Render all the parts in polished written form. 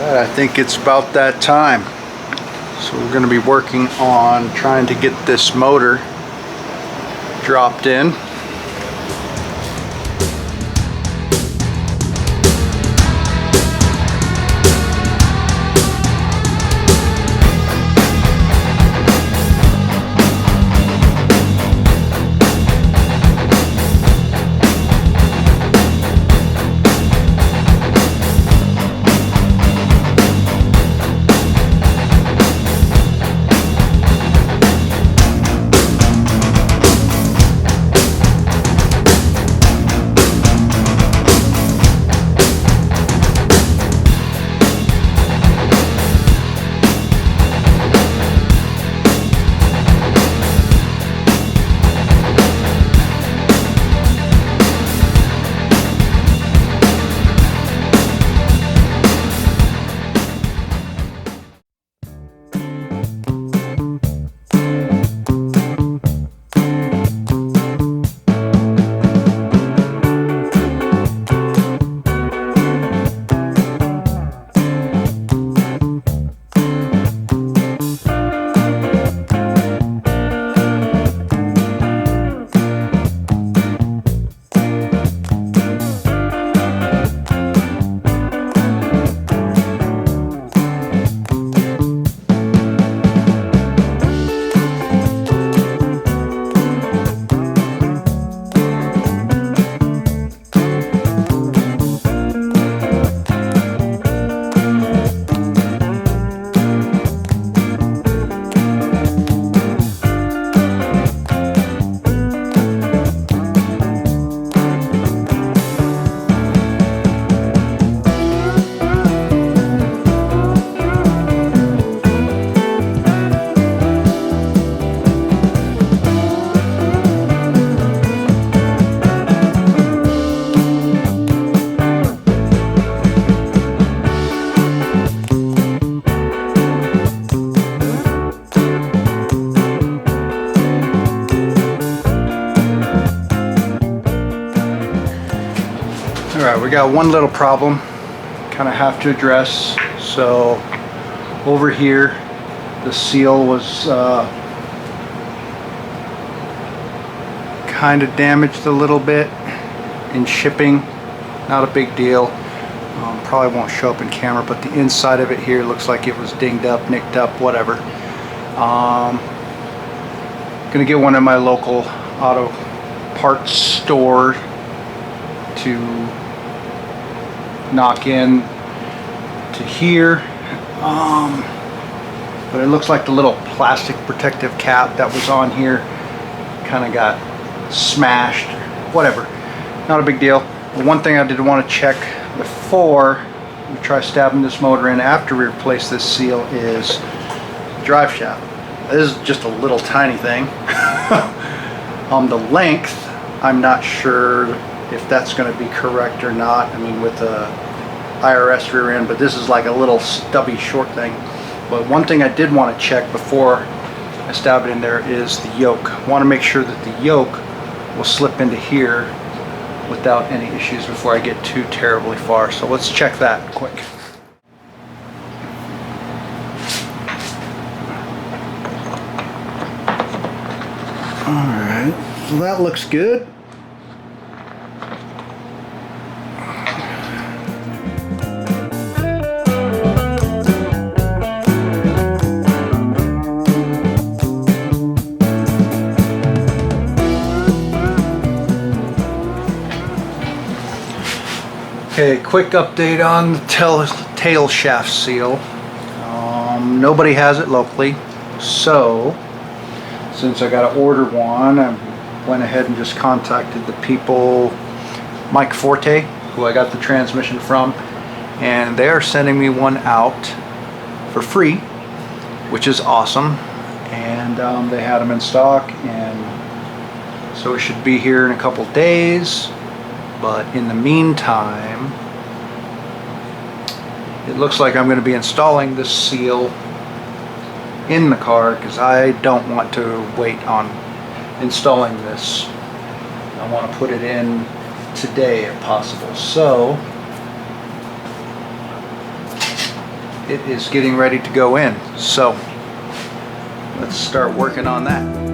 I think it's about that time. So we're going to be working on trying to get this motor dropped in. Alright, we got one little problem kind of have to address. So over here the seal was kind of damaged a little bit in shipping. Not a big deal. Probably won't show up in camera, but the inside of it here looks like it was dinged up, nicked up, whatever. Gonna get one of my local auto parts store to knock in to here, but it looks like the little plastic protective cap that was on here kind of got smashed, whatever, not a big deal. But one thing I did want to check before we try stabbing this motor in after we replace this seal is drive shaft. This is just a little tiny thing. The length, I'm not sure if that's going to be correct or not. I mean, with the IRS rear end, but this is like a little stubby short thing. But one thing I did want to check before I stab it in there is the yoke. I want to make sure that the yoke will slip into here without any issues before I get too terribly far. So let's check that quick. Alright, so that looks good. Okay, quick update on the tail shaft seal. Nobody has it locally, so since I got to order one, I went ahead and just contacted the people, Mike Forte, who I got the transmission from, and they are sending me one out for free, which is awesome. And they had them in stock, and so it should be here in a couple days. But in the meantime, it looks like I'm going to be installing this seal in the car because I don't want to wait on installing this. I want to put it in today if possible. So it is getting ready to go in. So let's start working on that.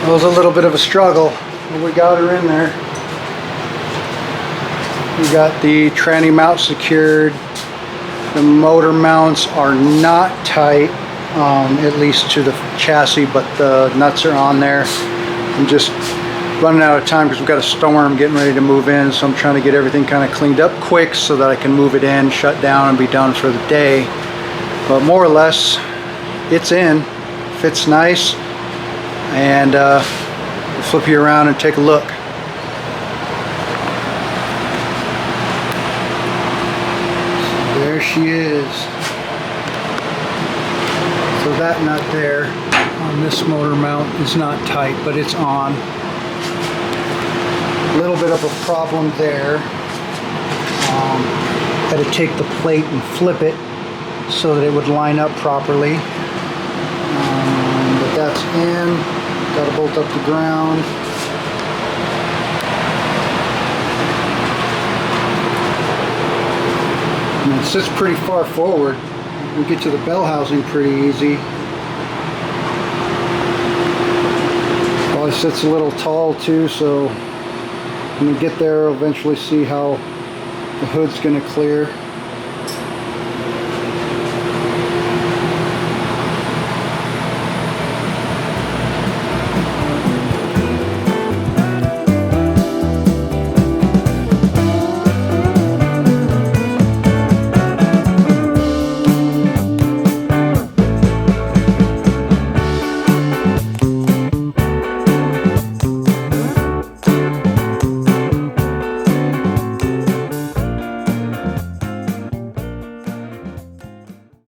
It was a little bit of a struggle, but we got her in there. We got the tranny mount secured. The motor mounts are not tight, at least to the chassis, but the nuts are on there. I'm just running out of time because we've got a storm getting ready to move in, so I'm trying to get everything kind of cleaned up quick so that I can move it in, shut down, and be done for the day. But more or less, it's in, fits nice, and we'll flip you around and take a look. There she is. So that nut there on this motor mount is not tight, but it's on. A little bit of a problem there. Had to take the plate and flip it so that it would line up properly. But that's in. Got to bolt up the ground. And it sits pretty far forward. We get to the bell housing pretty easy. Probably sits a little tall too, so when we get there, I'll eventually see how the hood's going to clear.